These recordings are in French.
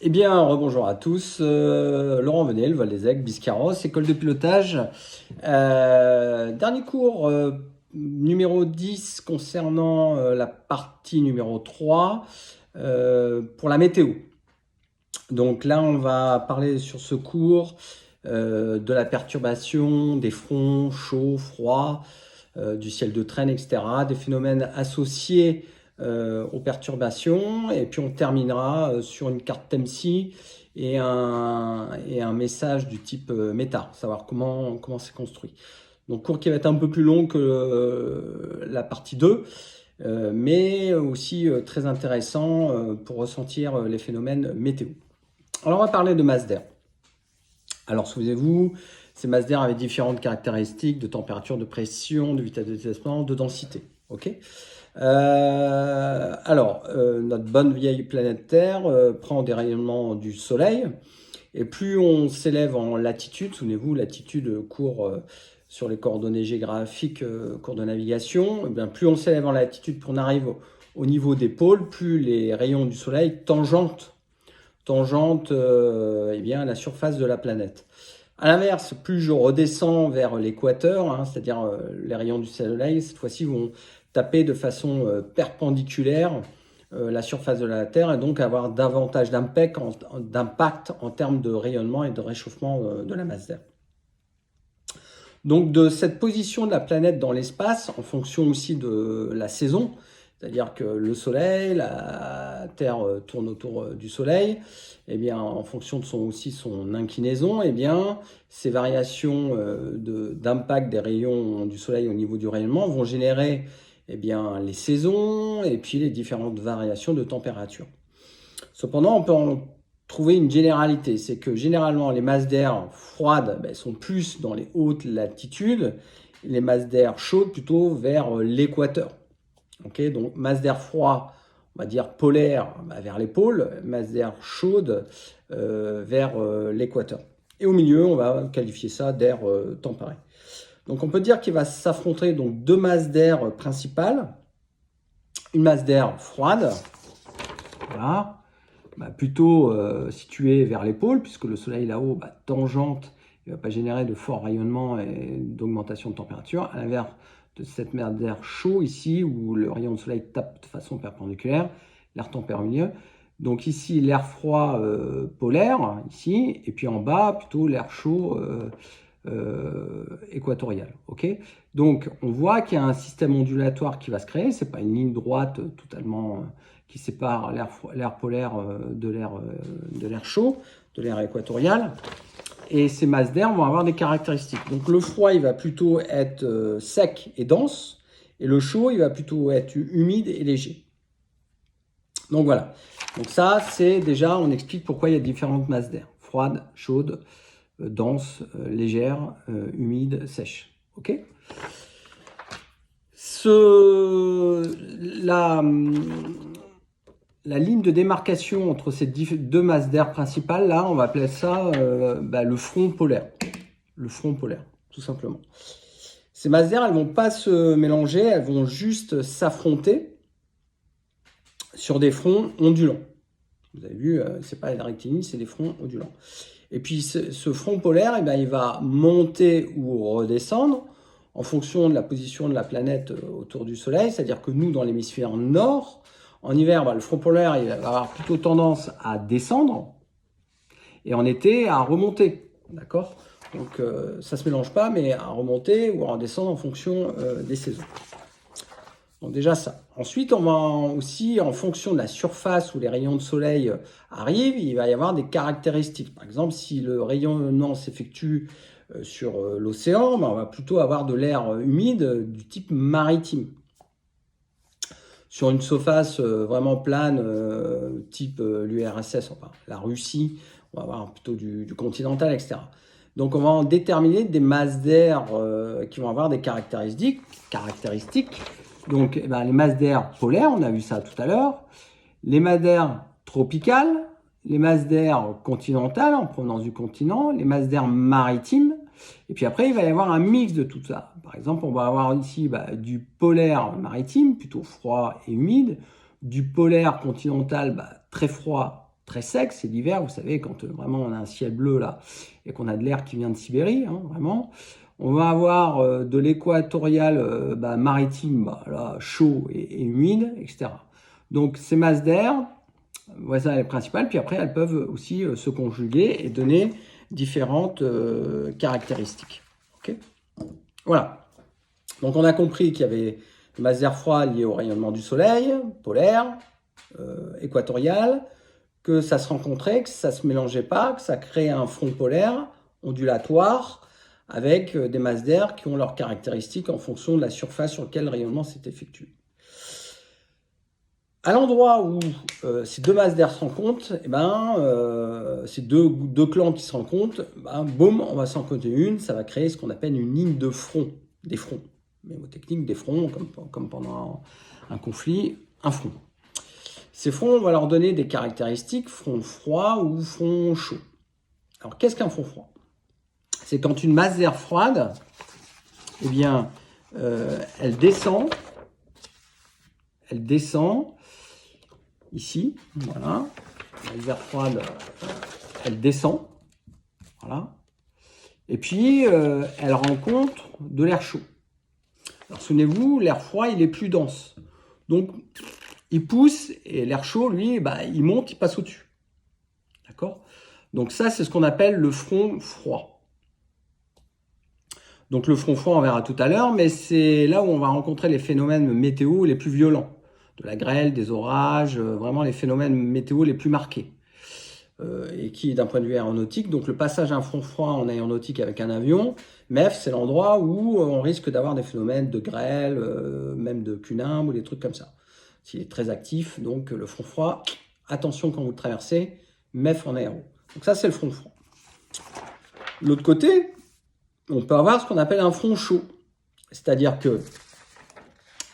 Eh bien, rebonjour à tous. Laurent Venel, Val des Aigues, Biscarrosse, école de pilotage. Dernier cours numéro 10 concernant la partie numéro 3 pour la météo. Donc là, on va parler sur ce cours de la perturbation des fronts chauds, froids, du ciel de traîne, etc., des phénomènes associés aux perturbations. Et puis on terminera sur une carte TEMSI et un message du type méta, savoir comment c'est construit. Donc cours qui va être un peu plus long que la partie 2, mais aussi très intéressant pour ressentir les phénomènes météo. Alors on va parler de masse d'air. Alors souvenez-vous, ces masses d'air avaient différentes caractéristiques de température, de pression, de vitesse de déplacement, de densité. Ok. Notre bonne vieille planète Terre prend des rayonnements du Soleil, et plus on s'élève en latitude, souvenez-vous, latitude court sur les coordonnées géographiques, cours de navigation, et bien, plus on s'élève en latitude, plus on arrive au niveau des pôles, plus les rayons du Soleil tangentent eh bien, la surface de la planète. À l'inverse, plus je redescends vers l'équateur, c'est-à-dire les rayons du soleil, cette fois-ci vont taper de façon perpendiculaire la surface de la Terre et donc avoir davantage d'impact en termes de rayonnement et de réchauffement de la masse d'air. Donc de cette position de la planète dans l'espace, en fonction aussi de la saison, c'est-à-dire que le Soleil, la Terre tourne autour du Soleil, et bien en fonction de son inclinaison, et bien ces variations d'impact des rayons du Soleil au niveau du rayonnement vont générer bien les saisons et puis les différentes variations de température. Cependant, on peut en trouver une généralité, c'est que généralement les masses d'air froides sont plus dans les hautes latitudes, et les masses d'air chaudes plutôt vers l'équateur. Okay, donc masse d'air froid, on va dire polaire, vers les pôles, masse d'air chaude vers l'équateur. Et au milieu, on va qualifier ça d'air tempéré. Donc on peut dire qu'il va s'affronter donc deux masses d'air principales, une masse d'air froide, voilà, plutôt située vers les pôles, puisque le soleil là-haut tangente, il ne va pas générer de fort rayonnement et d'augmentation de température, à l'inverse de cette mer d'air chaud ici, où le rayon de soleil tape de façon perpendiculaire, l'air tempéré au milieu. Donc ici, l'air froid polaire, ici, et puis en bas, plutôt l'air chaud équatorial. Okay, donc on voit qu'il y a un système ondulatoire qui va se créer, c'est pas une ligne droite totalement qui sépare l'air polaire de l'air chaud, de l'air équatorial. Et ces masses d'air vont avoir des caractéristiques. Donc le froid, il va plutôt être sec et dense, et le chaud, il va plutôt être humide et léger. Donc voilà. Donc ça, c'est déjà, on explique pourquoi il y a différentes masses d'air. Froide, chaude, dense, légère, humide, sèche. Ok ? La ligne de démarcation entre ces deux masses d'air principales, là, on va appeler ça le front polaire. Le front polaire, tout simplement. Ces masses d'air, elles ne vont pas se mélanger, elles vont juste s'affronter sur des fronts ondulants. Vous avez vu, ce n'est pas des rectilignes, c'est des fronts ondulants. Et puis ce front polaire, il va monter ou redescendre en fonction de la position de la planète autour du Soleil. C'est-à-dire que nous, dans l'hémisphère nord, en hiver, le front polaire il va avoir plutôt tendance à descendre et en été à remonter. D'accord ? Donc ça ne se mélange pas, mais à remonter ou à redescendre en fonction des saisons. Donc déjà ça. Ensuite, on va aussi, en fonction de la surface où les rayons de soleil arrivent, il va y avoir des caractéristiques. Par exemple, si le rayonnement s'effectue sur l'océan, on va plutôt avoir de l'air humide du type maritime. Sur une surface vraiment plane, type l'URSS, enfin la Russie, on va avoir plutôt du continental, etc. Donc on va en déterminer des masses d'air qui vont avoir des caractéristiques. Donc les masses d'air polaires, on a vu ça tout à l'heure, les masses d'air tropicales, les masses d'air continentales en provenance du continent, les masses d'air maritimes, et puis après il va y avoir un mix de tout ça. Par exemple, on va avoir ici du polaire maritime, plutôt froid et humide, du polaire continental très froid, très sec, c'est l'hiver, vous savez, quand vraiment on a un ciel bleu là, et qu'on a de l'air qui vient de Sibérie, hein, vraiment. On va avoir de l'équatorial maritime, là, chaud et humide, etc. Donc ces masses d'air, voilà les principales, puis après elles peuvent aussi se conjuguer et donner différentes caractéristiques. Okay, voilà. Donc on a compris qu'il y avait des masses d'air froid liées au rayonnement du soleil, polaire, équatorial, que ça se rencontrait, que ça ne se mélangeait pas, que ça créait un front polaire ondulatoire avec des masses d'air qui ont leurs caractéristiques en fonction de la surface sur laquelle le rayonnement s'est effectué. À l'endroit où ces deux masses d'air se rencontrent, ces deux clans qui se rencontrent, boum, on va s'en rencontrer une, ça va créer ce qu'on appelle une ligne de front, des fronts. Mémotechnique, des fronts, comme pendant un conflit, un front. Ces fronts, on va leur donner des caractéristiques, front froid ou front chaud. Alors, qu'est-ce qu'un front froid? C'est quand une masse d'air froide, eh bien, elle descend ici, voilà, la masse d'air froide, elle descend, voilà, et puis elle rencontre de l'air chaud. Alors, souvenez-vous, l'air froid, il est plus dense, donc il pousse, et l'air chaud, lui, il monte, il passe au-dessus, d'accord? Donc ça, c'est ce qu'on appelle le front froid. Donc le front froid, on verra tout à l'heure, mais c'est là où on va rencontrer les phénomènes météo les plus violents. De la grêle, des orages, vraiment les phénomènes météo les plus marqués. Et qui, d'un point de vue aéronautique, donc le passage d'un front froid en aéronautique avec un avion, MEF, c'est l'endroit où on risque d'avoir des phénomènes de grêle, même de cunimbe ou des trucs comme ça. S'il est très actif, donc le front froid, attention quand vous le traversez, MEF en aéro. Donc ça, c'est le front froid. De l'autre côté, on peut avoir ce qu'on appelle un front chaud. C'est-à-dire que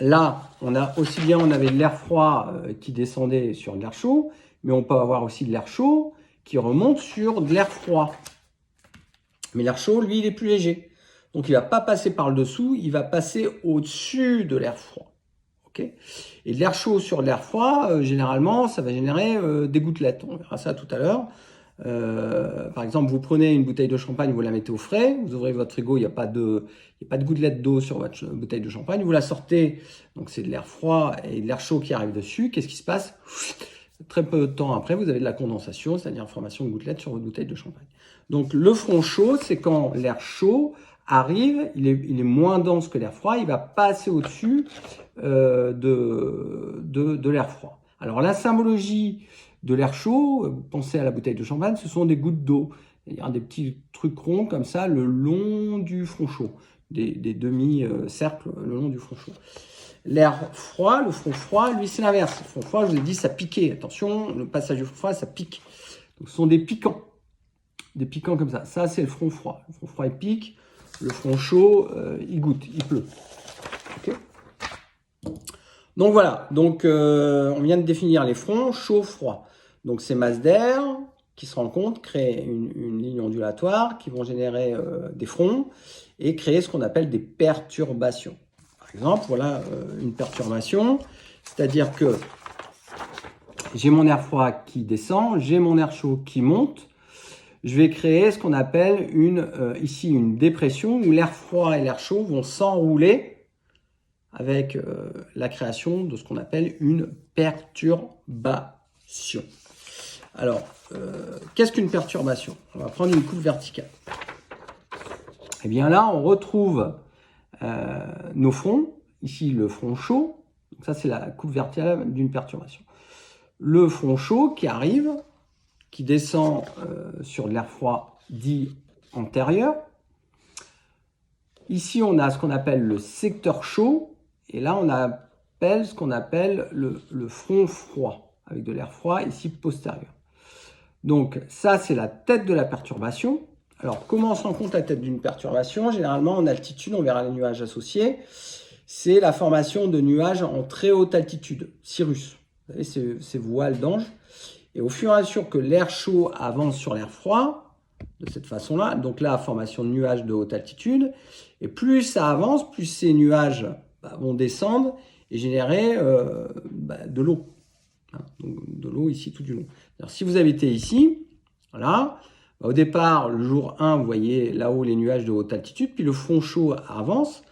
là, on avait de l'air froid qui descendait sur de l'air chaud, mais on peut avoir aussi de l'air chaud qui remonte sur de l'air froid. Mais l'air chaud, lui, il est plus léger. Donc, il ne va pas passer par le dessous, il va passer au-dessus de l'air froid. Okay, et de l'air chaud sur de l'air froid, généralement, ça va générer des gouttelettes. On verra ça tout à l'heure. Par exemple, vous prenez une bouteille de champagne, vous la mettez au frais, vous ouvrez votre frigo, il n'y a pas de gouttelettes d'eau sur votre bouteille de champagne, vous la sortez, donc c'est de l'air froid et de l'air chaud qui arrive dessus. Qu'est-ce qui se passe? Très peu de temps après, vous avez de la condensation, c'est-à-dire une formation de gouttelettes sur votre bouteille de champagne. Donc le front chaud, c'est quand l'air chaud arrive, il est moins dense que l'air froid, il va passer au-dessus de l'air froid. Alors la symbologie de l'air chaud, pensez à la bouteille de champagne, ce sont des gouttes d'eau. Il y a des petits trucs ronds comme ça le long du front chaud, des demi-cercles le long du front chaud. L'air froid, le front froid, lui c'est l'inverse. Le front froid, je vous ai dit, ça piquait. Attention, le passage du front froid, ça pique. Donc, ce sont des piquants comme ça. Ça, c'est le front froid. Le front froid, il pique. Le front chaud, il goutte, il pleut. Okay, donc voilà, on vient de définir les fronts chaud, froid. Donc ces masses d'air qui se rencontrent créent une ligne ondulatoire qui vont générer des fronts et créer ce qu'on appelle des perturbations. Par exemple, voilà une perturbation, c'est-à-dire que j'ai mon air froid qui descend, j'ai mon air chaud qui monte. Je vais créer ce qu'on appelle ici une dépression où l'air froid et l'air chaud vont s'enrouler avec la création de ce qu'on appelle une perturbation. Alors, qu'est-ce qu'une perturbation? On va prendre une coupe verticale. Et bien là, on retrouve nos fronts. Ici, le front chaud. Donc ça, c'est la coupe verticale d'une perturbation. Le front chaud qui arrive, qui descend sur de l'air froid dit antérieur. Ici, on a ce qu'on appelle le secteur chaud. Et là, on appelle ce qu'on appelle le front froid, avec de l'air froid ici postérieur. Donc ça, c'est la tête de la perturbation. Alors, comment on se rend compte la tête d'une perturbation? Généralement, en altitude, on verra les nuages associés. C'est la formation de nuages en très haute altitude, cirrus. Vous savez, ces voiles d'ange. Et au fur et à mesure que l'air chaud avance sur l'air froid, de cette façon-là, donc là, formation de nuages de haute altitude, et plus ça avance, plus ces nuages vont descendre et générer de l'eau. Hein, donc de l'eau ici tout du long. Alors, si vous habitez ici, voilà, au départ, le jour 1, vous voyez là-haut les nuages de haute altitude, puis le front chaud avance.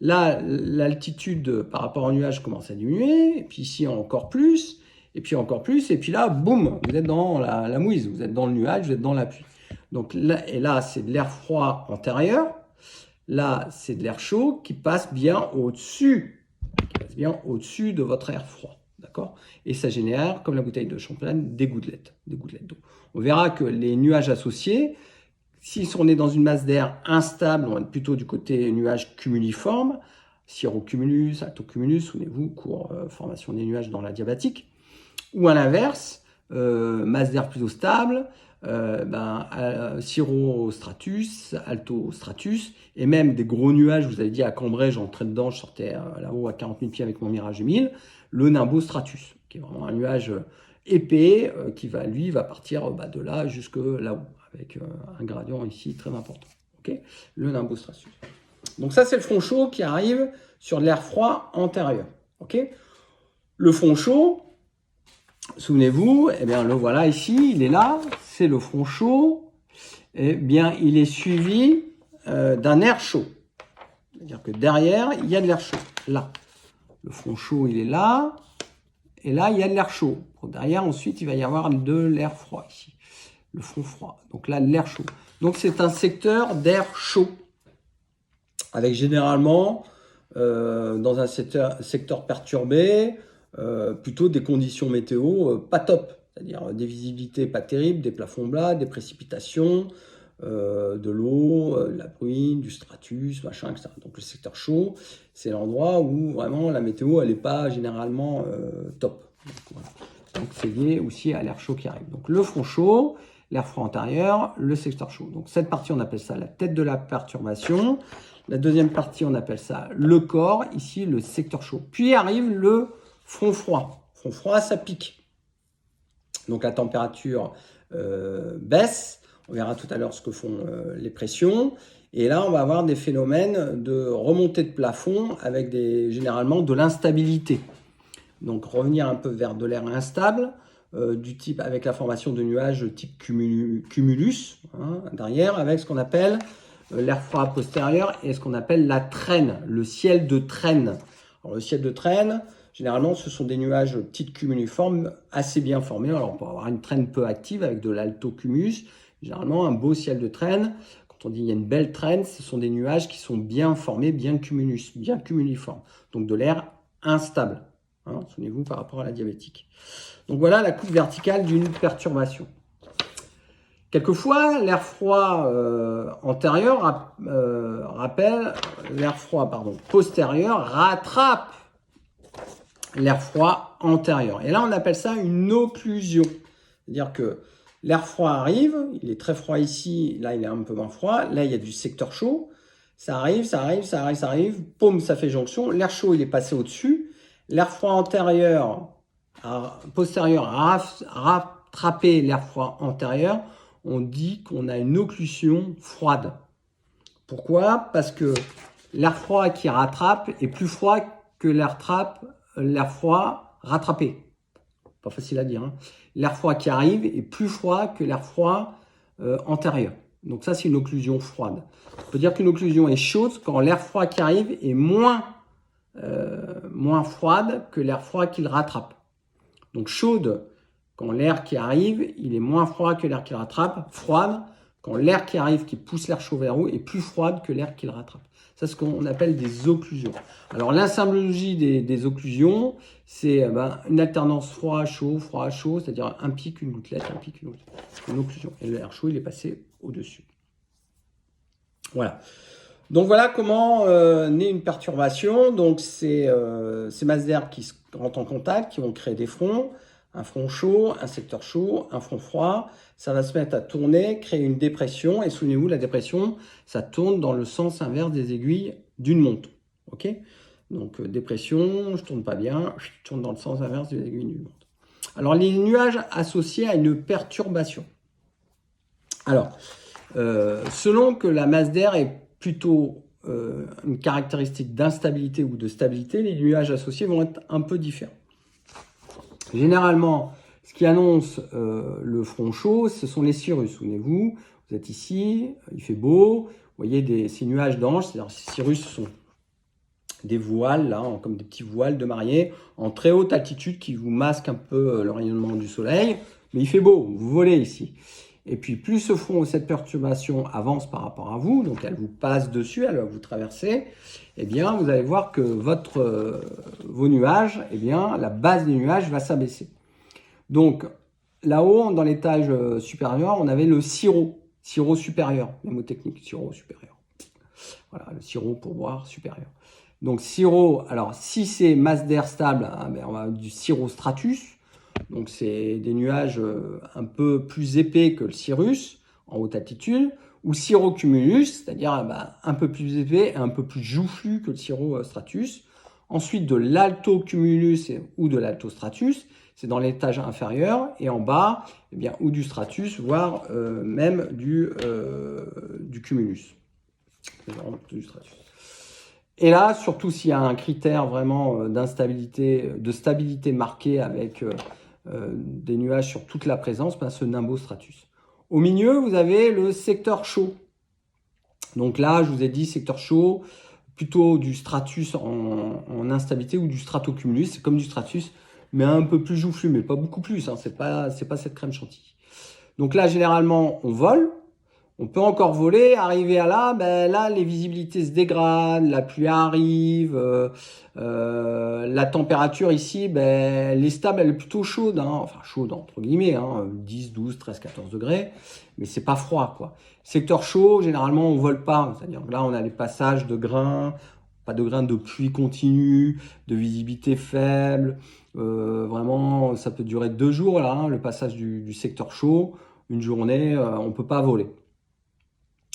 Là, l'altitude par rapport aux nuages commence à diminuer, et puis ici encore plus, et puis encore plus, et puis là, boum, vous êtes dans la mouise, vous êtes dans le nuage, vous êtes dans la pluie. Donc là, c'est de l'air froid antérieur, là, c'est de l'air chaud qui passe bien au-dessus de votre air froid. D'accord? Et ça génère, comme la bouteille de champagne, des gouttelettes d'eau. On verra que les nuages associés, si on est dans une masse d'air instable, on est plutôt du côté nuage cumuliforme, cirrocumulus, altocumulus, souvenez-vous, cours formation des nuages dans l'adiabatique, ou à l'inverse, masse d'air plutôt stable, cirrostratus, altostratus, et même des gros nuages, vous avez dit à Cambrai, j'entrais dedans, je sortais là-haut à 40 000 pieds avec mon Mirage 2000, le nimbostratus, qui est vraiment un nuage épais, qui va partir de là jusque là-haut, avec un gradient ici très important. Okay, le nimbostratus. Donc ça, c'est le front chaud qui arrive sur de l'air froid antérieur. Okay, le front chaud, souvenez-vous, eh bien, le voilà ici, il est là, c'est le front chaud, eh bien, il est suivi d'un air chaud. C'est-à-dire que derrière, il y a de l'air chaud, là. Le front chaud, il est là, et là, il y a de l'air chaud. Derrière, ensuite, il va y avoir de l'air froid ici, le front froid. Donc là, de l'air chaud. Donc, c'est un secteur d'air chaud, avec généralement, dans un secteur perturbé, plutôt des conditions météo pas top, c'est-à-dire des visibilités pas terribles, des plafonds plats, des précipitations, de l'eau, de la bruine, du stratus, machin, etc. Donc le secteur chaud, c'est l'endroit où vraiment la météo, elle n'est pas généralement top. Donc, voilà. Donc c'est lié aussi à l'air chaud qui arrive. Donc le front chaud, l'air froid antérieur, le secteur chaud. Donc cette partie, on appelle ça la tête de la perturbation. La deuxième partie, on appelle ça le corps, ici le secteur chaud. Puis arrive le front froid. Front froid, ça pique. Donc la température baisse. On verra tout à l'heure ce que font les pressions. Et là, on va avoir des phénomènes de remontée de plafond avec généralement de l'instabilité. Donc revenir un peu vers de l'air instable, du type avec la formation de nuages type cumulus, hein, derrière, avec ce qu'on appelle l'air froid postérieur et ce qu'on appelle la traîne, le ciel de traîne. Alors le ciel de traîne, généralement, ce sont des nuages petites cumuliformes assez bien formés. Alors on peut avoir une traîne peu active avec de l'altocumulus. Généralement, un beau ciel de traîne, quand on dit il y a une belle traîne, ce sont des nuages qui sont bien formés, bien cumuliformes. Donc de l'air instable. Hein, souvenez-vous par rapport à la diabétique. Donc voilà la coupe verticale d'une perturbation. Quelquefois, l'air froid antérieur postérieur rattrape l'air froid antérieur. Et là, on appelle ça une occlusion. C'est-à-dire que l'air froid arrive, il est très froid ici, là il est un peu moins froid, là il y a du secteur chaud, ça arrive, poum, ça fait jonction, l'air chaud il est passé au-dessus, l'air froid postérieur a rattrapé l'air froid antérieur, on dit qu'on a une occlusion froide. Pourquoi? Parce que l'air froid qui rattrape est plus froid que l'air froid rattrapé. Pas facile à dire. Hein. L'air froid qui arrive est plus froid que l'air froid antérieur. Donc ça, c'est une occlusion froide. On peut dire qu'une occlusion est chaude quand l'air froid qui arrive est moins froide que l'air froid qui le rattrape. Donc chaude, quand l'air qui arrive, il est moins froid que l'air qui le rattrape. Froide, quand l'air qui arrive, qui pousse l'air chaud vers haut, est plus froide que l'air qui le rattrape. Ça, c'est ce qu'on appelle des occlusions. Alors, la symbologie des occlusions, c'est une alternance froid-chaud, c'est-à-dire un pic, une gouttelette, un pic, une gouttelette. C'est une occlusion. Et l'air chaud, il est passé au-dessus. Voilà. Donc, voilà comment naît une perturbation. Donc, c'est ces masses d'air qui rentrent en contact, qui vont créer des fronts. Un front chaud, un secteur chaud, un front froid, ça va se mettre à tourner, créer une dépression. Et souvenez-vous, la dépression, ça tourne dans le sens inverse des aiguilles d'une montre. Ok? Donc, dépression, je tourne pas bien, je tourne dans le sens inverse des aiguilles d'une montre. Alors, les nuages associés à une perturbation. Alors, selon que la masse d'air est plutôt une caractéristique d'instabilité ou de stabilité, les nuages associés vont être un peu différents. Généralement, ce qui annonce le front chaud, ce sont les cirrus. Souvenez-vous, vous êtes ici, il fait beau, vous voyez ces nuages d'anges, c'est-à-dire ces cirrus sont des voiles, là, comme des petits voiles de mariée, en très haute altitude qui vous masquent un peu le rayonnement du soleil. Mais il fait beau, vous volez ici. Et puis plus cette perturbation avance par rapport à vous, donc elle vous passe dessus, elle va vous traverser, eh bien vous allez voir que vos nuages, eh bien la base des nuages va s'abaisser. Donc là-haut, dans l'étage supérieur, on avait le cirrus supérieur, mnémotechnique, cirrus supérieur. Voilà, le cirrus pour boire supérieur. Donc cirrus, alors si c'est masse d'air stable, hein, ben, on va du cirrus stratus. Donc c'est des nuages un peu plus épais que le cirrus en haute altitude, ou cirrocumulus, c'est-à-dire un peu plus épais et un peu plus joufflu que le cirrus stratus. Ensuite de l'altocumulus ou de l'altostratus, c'est dans l'étage inférieur, et en bas, eh bien, ou du stratus, voire même du cumulus. Du stratus. Et là, surtout s'il y a un critère vraiment d'instabilité, de stabilité marquée avec des nuages sur toute la présence, ce nimbostratus. Au milieu, vous avez le secteur chaud. Donc là, je vous ai dit secteur chaud, plutôt du stratus en instabilité ou du stratocumulus, c'est comme du stratus, mais un peu plus joufflu, mais pas beaucoup plus, hein, c'est pas cette crème chantilly. Donc là, généralement, on vole. On peut encore voler, arriver à là, là les visibilités se dégradent, la pluie arrive, la température ici, elle est stable, elle est plutôt chaude, hein, enfin chaude entre guillemets, hein, 10, 12, 13, 14 degrés, mais c'est pas froid quoi. Secteur chaud, généralement on vole pas, c'est-à-dire que là on a les passages de grains, pas de grains de pluie continue, de visibilité faible, vraiment ça peut durer 2 jours là, hein, le passage du secteur chaud, une journée, on peut pas voler.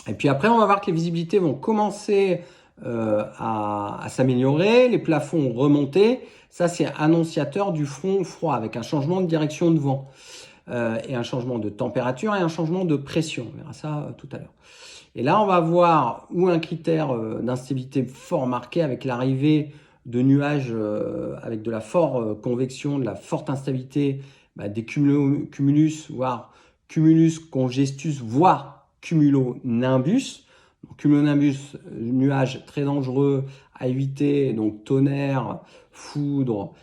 Et puis après, on va voir que les visibilités vont commencer à s'améliorer, les plafonds remonter. Ça, c'est annonciateur du front froid avec un changement de direction de vent et un changement de température et un changement de pression. On verra ça tout à l'heure. Et là, on va voir où un critère d'instabilité fort marqué avec l'arrivée de nuages avec de la forte convection, de la forte instabilité, des cumulus, voire cumulus congestus, voire cumulonimbus. Cumulonimbus, nuage très dangereux à éviter, donc tonnerre, foudre,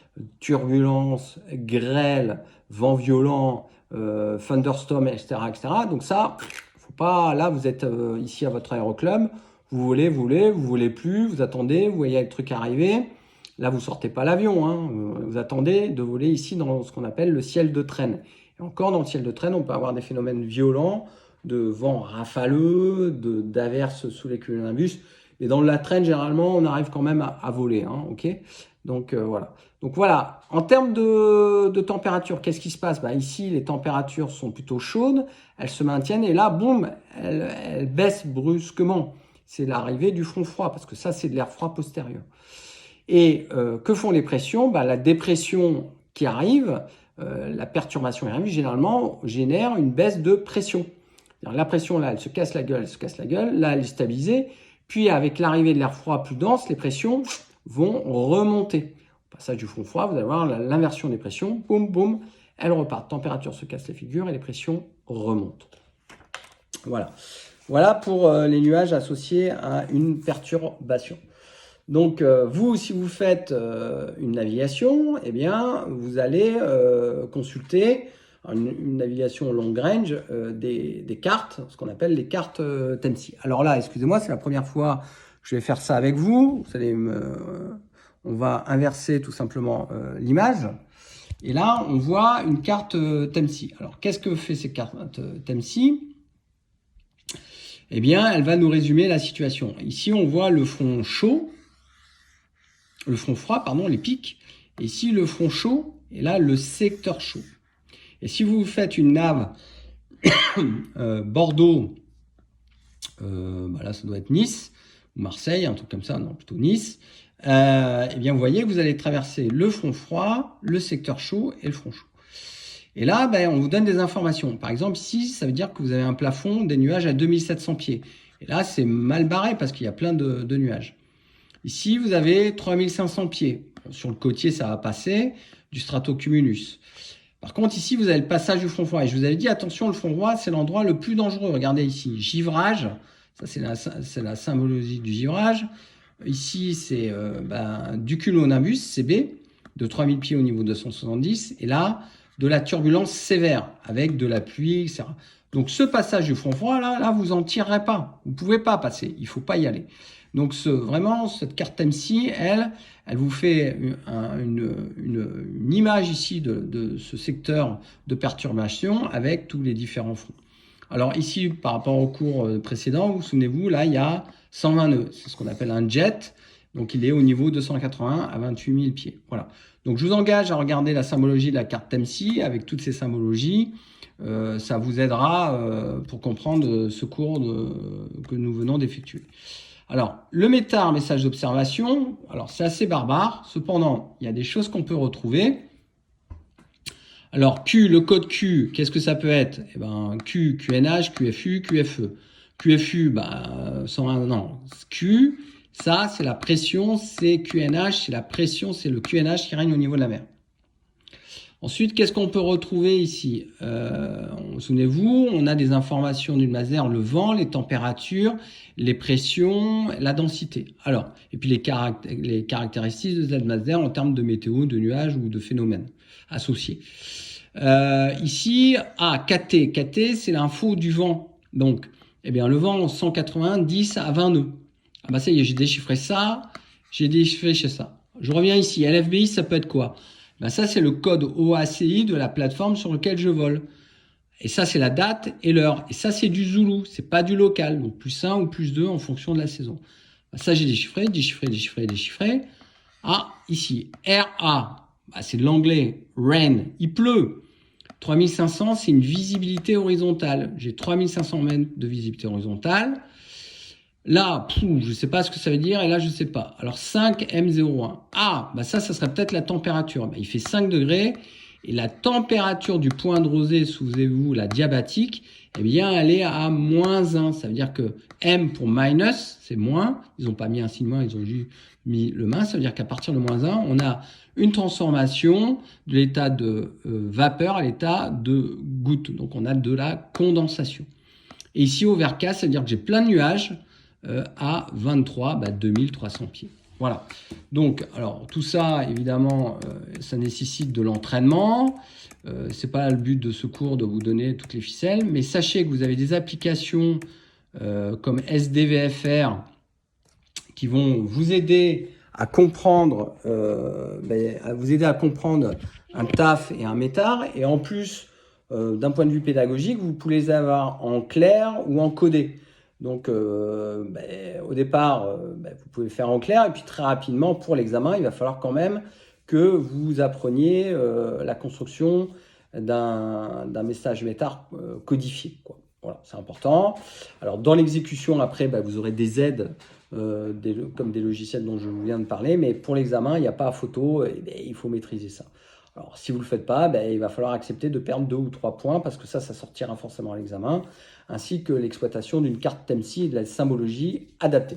turbulence, grêle, vent violent, thunderstorm, etc., etc. Donc ça, faut pas. Là, vous êtes ici à votre aéroclub, vous volez plus, vous attendez, vous voyez le truc arriver. Là, vous sortez pas l'avion, hein, vous attendez de voler ici dans ce qu'on appelle le ciel de traîne. Et encore dans le ciel de traîne, on peut avoir des phénomènes violents, de vent rafaleux, d'averses sous les cumulonimbus. Et dans la traîne, généralement, on arrive quand même à voler. Hein, ok. Donc voilà. Donc voilà. En termes de température, qu'est-ce qui se passe? Ici, les températures sont plutôt chaudes, elles se maintiennent et là, boum, elles baissent brusquement. C'est l'arrivée du front froid parce que ça, c'est de l'air froid postérieur. Et que font les pressions? La dépression qui arrive, la perturbation qui arrive, généralement, génère une baisse de pression. La pression, là, elle se casse la gueule, là, elle est stabilisée. Puis, avec l'arrivée de l'air froid plus dense, les pressions vont remonter. Au passage du front froid, vous allez voir l'inversion des pressions. Boum, boum, elles repartent. Température se casse les figures et les pressions remontent. Voilà. Voilà pour les nuages associés à une perturbation. Donc, vous, si vous faites une navigation, eh bien, vous allez consulter une navigation long range des cartes, ce qu'on appelle les cartes TEMSI. Alors là, excusez-moi, c'est la première fois que je vais faire ça avec vous. On va inverser tout simplement l'image. Et là, on voit une carte TEMSI. Alors, qu'est-ce que fait ces cartes TEMSI? Eh bien, elle va nous résumer la situation. Ici, on voit le front chaud, le front froid, pardon, les pics. Et ici, le front chaud, et là, le secteur chaud. Et si vous faites une nave Bordeaux, là ça doit être Nice, ou Marseille, un truc comme ça, non, plutôt Nice, eh bien vous voyez que vous allez traverser le front froid, le secteur chaud et le front chaud. Et là, on vous donne des informations. Par exemple, ici, ça veut dire que vous avez un plafond des nuages à 2700 pieds. Et là, c'est mal barré parce qu'il y a plein de nuages. Ici, vous avez 3500 pieds. Sur le côtier, ça va passer. du stratocumulus. Par contre, ici, vous avez le passage du front froid. Et je vous avais dit, attention, le front froid, c'est l'endroit le plus dangereux. Regardez ici, givrage. Ça, c'est la symbologie du givrage. Ici, c'est du cumulonimbus, CB, de 3000 pieds au niveau 270. Et là, de la turbulence sévère, avec de la pluie, etc. Donc, ce passage du front froid, là vous en tirerez pas. Vous ne pouvez pas passer. Il ne faut pas y aller. Donc, vraiment, cette carte MC, elle vous fait une image ici de ce secteur de perturbation avec tous les différents fronts. Alors ici, par rapport au cours précédent, vous souvenez-vous, là, il y a 120 nœuds. C'est ce qu'on appelle un jet. Donc, il est au niveau 280 à 28 000 pieds. Voilà. Donc, je vous engage à regarder la symbologie de la carte MC avec toutes ces symbologies. Ça vous aidera pour comprendre ce cours que nous venons d'effectuer. Alors, le METAR, message d'observation, alors c'est assez barbare. Cependant, il y a des choses qu'on peut retrouver. Alors, Q, le code Q, qu'est-ce que ça peut être? Eh ben, Q, QNH, QFU, QFE. QFU, non. Q, ça, c'est la pression, c'est QNH, c'est la pression, c'est le QNH qui règne au niveau de la mer. Ensuite, qu'est-ce qu'on peut retrouver ici? Souvenez-vous, on a des informations d'une masse d'air, le vent, les températures, les pressions, la densité. Alors, et puis les caractéristiques de cette masse d'air en termes de météo, de nuages ou de phénomènes associés. Ici, KT. KT, c'est l'info du vent. Donc, eh bien, le vent, 180, 10 à 20 nœuds. Ah bah ça y est, j'ai déchiffré ça, j'ai déchiffré chez ça. Je reviens ici. LFBI, ça peut être quoi? Ben ça, c'est le code OACI de la plateforme sur lequel je vole. Et ça, c'est la date et l'heure. Et ça, c'est du Zulu, c'est pas du local. Donc, +1 ou +2 en fonction de la saison. Ben ça, j'ai déchiffré. Ah, ici, RA, ben, c'est de l'anglais. Rain, il pleut. 3500, c'est une visibilité horizontale. J'ai 3500 mètres de visibilité horizontale. Là, je ne sais pas ce que ça veut dire, et là, je ne sais pas. Alors, 5M01. Ah, bah ça serait peut-être la température. Bah, il fait 5 degrés, et la température du point de rosée, souvenez-vous, la diabatique, eh bien, elle est à -1. Ça veut dire que M pour minus, c'est moins. Ils n'ont pas mis un signe moins, ils ont juste mis le -. Ça veut dire qu'à partir de -1, on a une transformation de l'état de vapeur à l'état de goutte. Donc, on a de la condensation. Et ici, au vert K, ça veut dire que j'ai plein de nuages, à 23, 2300 pieds. Voilà. Donc, alors, tout ça, évidemment, ça nécessite de l'entraînement. C'est pas le but de ce cours de vous donner toutes les ficelles, mais sachez que vous avez des applications comme SDVFR qui vont vous aider à comprendre, un TAF et un METAR. Et en plus, d'un point de vue pédagogique, vous pouvez les avoir en clair ou en codé. Donc, au départ, vous pouvez le faire en clair. Et puis, très rapidement, pour l'examen, il va falloir quand même que vous appreniez la construction d'un message METAR codifié, quoi. Voilà, c'est important. Alors, dans l'exécution, après, vous aurez des aides comme des logiciels dont je vous viens de parler. Mais pour l'examen, il n'y a pas à photo. Il faut maîtriser ça. Alors, si vous ne le faites pas, il va falloir accepter de perdre 2 ou 3 points parce que ça sortira forcément à l'examen, ainsi que l'exploitation d'une carte TEMSI et de la symbologie adaptée.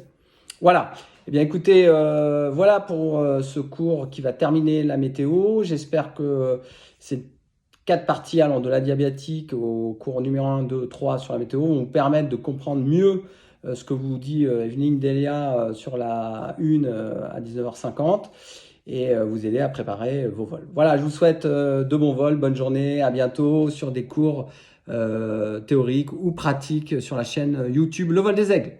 Voilà. Eh bien, écoutez, voilà pour ce cours qui va terminer la météo. J'espère que ces 4 parties allant de la diabétique au cours numéro 1, 2, 3 sur la météo vont vous permettre de comprendre mieux ce que vous dit Evelyne Delia sur la 1 à 19h50. Et vous aider à préparer vos vols. Voilà, je vous souhaite de bons vols, bonne journée, à bientôt sur des cours théoriques ou pratiques sur la chaîne YouTube Le Vol des Aigles.